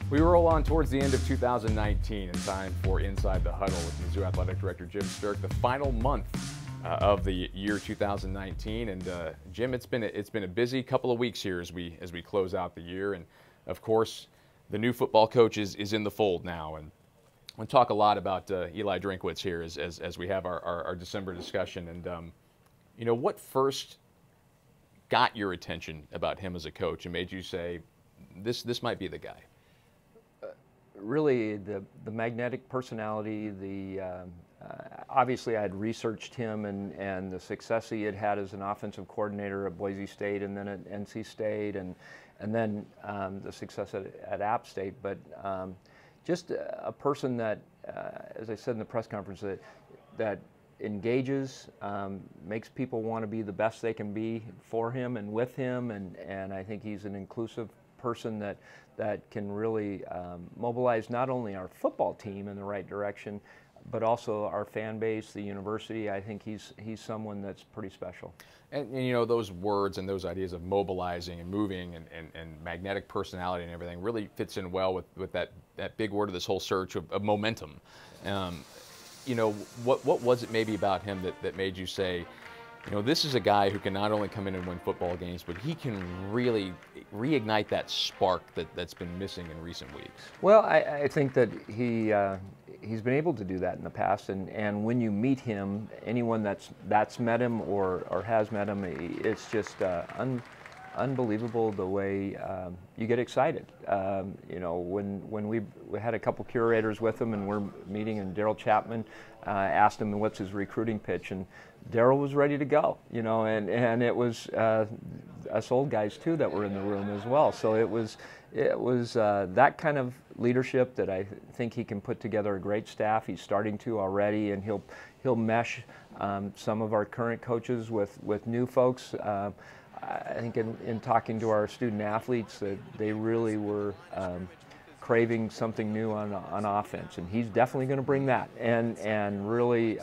We roll on towards the end of 2019 in time for Inside the Huddle with Mizzou Athletic Director Jim Sterk, the final month of the year 2019. And Jim, it's been a busy couple of weeks here as we close out the year. And of course, the new football coach is in the fold now. And we'll talk a lot about Eliah Drinkwitz here as we have our December discussion. And what first got your attention about him as a coach and made you say, this might be the guy? Really, the magnetic personality. Obviously, I had researched him and the success he had had as an offensive coordinator at Boise State and then at NC State, and then the success at App State. But just a person that, as I said in the press conference, that engages, makes people want to be the best they can be for him and with him, and I think he's an inclusive person that can really mobilize not only our football team in the right direction, but also our fan base, the university. I think he's someone that's pretty special. And those words and those ideas of mobilizing and moving and magnetic personality and everything really fits in well with that big word of this whole search of momentum. What was it maybe about him that made you say, this is a guy who can not only come in and win football games, but he can really reignite that spark that's been missing in recent weeks? Well, I think that he's been able to do that in the past, and when you meet him, anyone that's met him or has met him, it's just unbelievable the way you get excited. When we had a couple curators with him and we're meeting, and Daryl Chapman asked him what's his recruiting pitch, and Daryl was ready to go, and it was us old guys too that were in the room as well. So it was that kind of leadership that I think he can put together a great staff. He's starting to already, and he'll mesh some of our current coaches with new folks. I think in talking to our student athletes, that they really were craving something new on offense, and he's definitely going to bring that, and really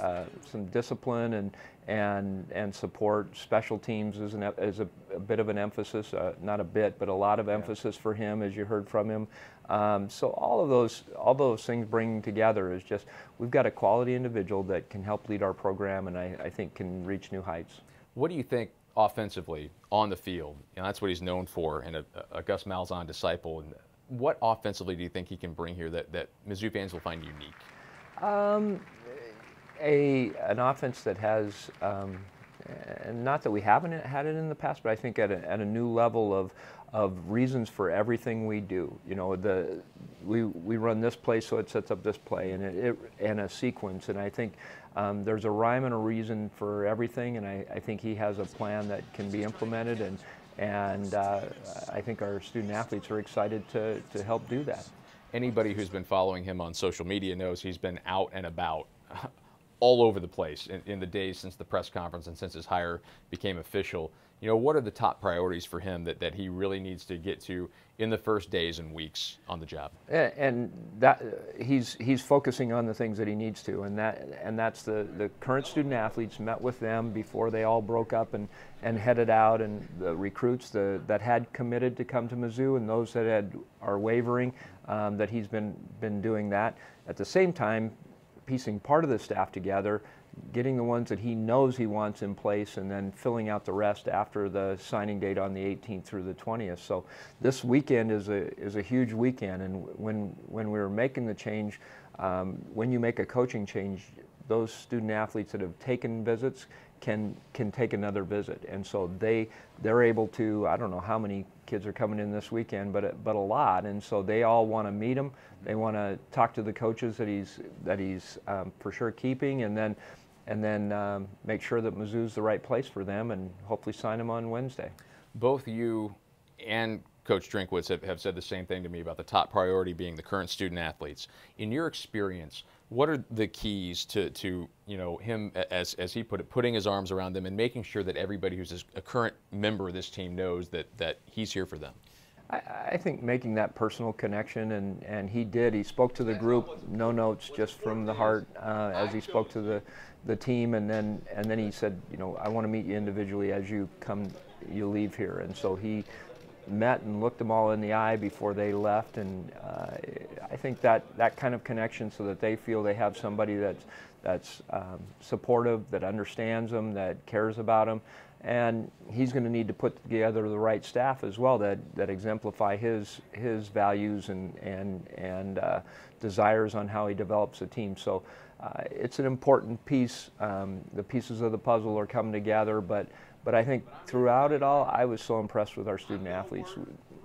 some discipline and support. Special teams is a bit of an emphasis, not a bit, but a lot of emphasis for him, as you heard from him. So all of those things bringing together is just, we've got a quality individual that can help lead our program, and I think can reach new heights. What do you think offensively on the field? That's what he's known for, and a Gus Malzahn disciple. And what offensively do you think he can bring here that Mizzou fans will find unique? An offense that has, and not that we haven't had it in the past, but I think at a new level of reasons for everything we do. We run this play, so it sets up this play, and a sequence. And I think there's a rhyme and a reason for everything, and I think he has a plan that can be implemented, and I think our student athletes are excited to help do that. Anybody who's been following him on social media knows he's been out and about all over the place in the days since the press conference and since his hire became official. What are the top priorities for him that he really needs to get to in the first days and weeks on the job? And that he's focusing on the things that he needs to, and that's the current student athletes, met with them before they all broke up and headed out, and the recruits that had committed to come to Mizzou, and those that are wavering, that he's been doing that. At the same time, piecing part of the staff together, getting the ones that he knows he wants in place, and then filling out the rest after the signing date on the 18th through the 20th. So this weekend is a huge weekend, and when we were making the change, when you make a coaching change, those student athletes that have taken visits can take another visit, and so they're able to, I don't know how many kids are coming in this weekend, but a lot, and so they all want to meet him. They want to talk to the coaches that he's for sure keeping, and then make sure that Mizzou's the right place for them, and hopefully sign them on Wednesday. Both you and Coach Drinkwitz have said the same thing to me about the top priority being the current student athletes. In your experience, what are the keys to him, as he put it, putting his arms around them and making sure that everybody who's a current member of this team knows that he's here for them? I think making that personal connection, and he did. He spoke to the group, no notes, just from the heart, as he spoke to the team, and then he said, I want to meet you individually as you leave here. And so he met and looked them all in the eye before they left, and I think that kind of connection, so that they feel they have somebody that's supportive, that understands them, that cares about them. And he's going to need to put together the right staff as well that exemplify his values and desires on how he develops a team. So it's an important piece. The pieces of the puzzle are coming together, but I think throughout it all, I was so impressed with our student athletes.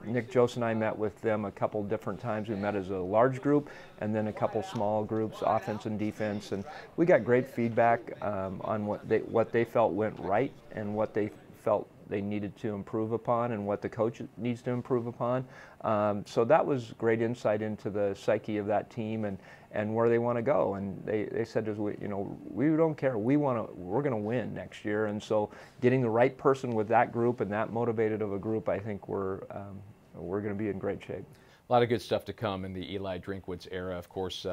Nick Jose and I met with them a couple different times. We met as a large group and then a couple small groups, offense and defense, and we got great feedback on what they felt went right and what they felt they needed to improve upon and what the coach needs to improve upon. So that was great insight into the psyche of that team and where they want to go. And they said to us, you know, we don't care. We're going to win next year. And so getting the right person with that group and that motivated of a group, I think we're going to be in great shape. A lot of good stuff to come in the Eliah Drinkwitz era. Of course,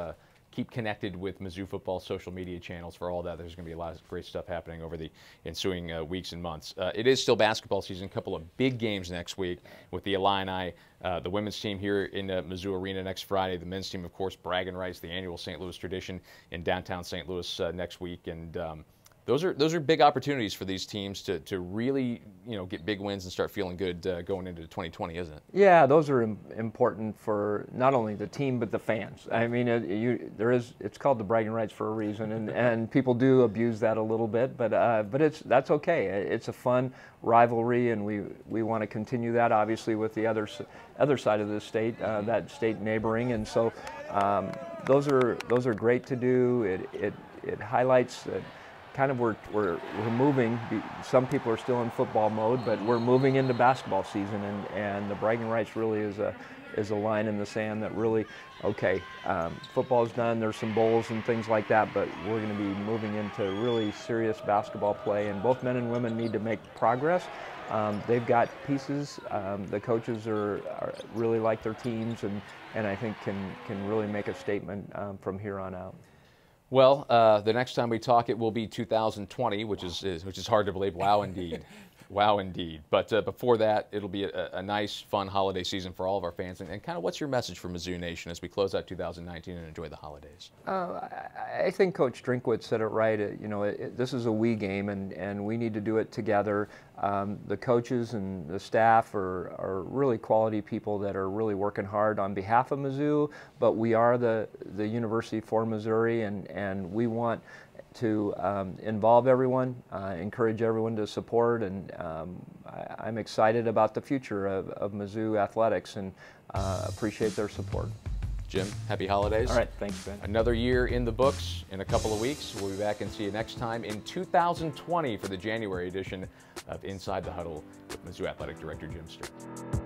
keep connected with Mizzou football social media channels for all that. There's going to be a lot of great stuff happening over the ensuing weeks and months. It is still basketball season. A couple of big games next week with the Illini, the women's team here in Mizzou Arena next Friday. The men's team, of course, bragging rights, the annual St. Louis tradition in downtown St. Louis next week. And those are big opportunities for these teams to really, you know, get big wins and start feeling good going into 2020, isn't it? Yeah, those are important for not only the team but the fans. I mean, it's called the bragging rights for a reason, and people do abuse that a little bit, but that's okay. It's a fun rivalry, and we want to continue that, obviously, with the other side of the state, that state neighboring, and so those are great to do. It highlights that. Kind of we're moving. Some people are still in football mode, but we're moving into basketball season, and the bragging rights really is a line in the sand that really, okay, football's done. There's some bowls and things like that, but we're going to be moving into really serious basketball play, and both men and women need to make progress. They've got pieces. The coaches are really like their teams, and I think can really make a statement from here on out. Well, the next time we talk, it will be 2020, which is hard to believe. Wow, indeed. Wow, indeed. But before that, it'll be a nice, fun holiday season for all of our fans. And kind of what's your message for Mizzou Nation as we close out 2019 and enjoy the holidays? I think Coach Drinkwitz said it right. You know, this is a we game, and we need to do it together. The coaches and the staff are really quality people that are really working hard on behalf of Mizzou, but we are the university for Missouri, and we want to involve everyone, encourage everyone to support, and I'm excited about the future of Mizzou athletics and appreciate their support. Jim, happy holidays. All right, thanks, Ben. Another year in the books in a couple of weeks. We'll be back and see you next time in 2020 for the January edition of Inside the Huddle with Mizzou Athletic Director Jim Sterk.